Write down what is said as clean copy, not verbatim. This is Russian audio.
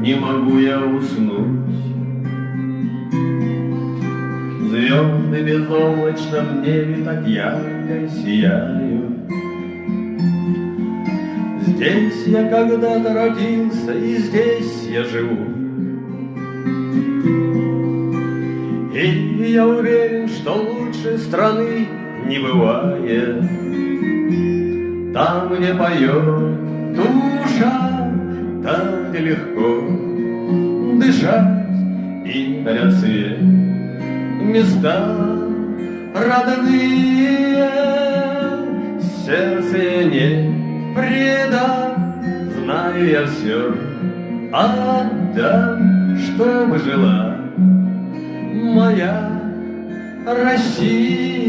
не могу я уснуть. Звезды в безоблачном небе так ярко сияют. Здесь я когда-то родился, и здесь я живу. И я уверен, что лучше страны не бывает. Там, где поет душа, там, где легко дышать и горят свет места родные. Сердце я не предам, знаю я все отдам, чтобы жила моя Россия.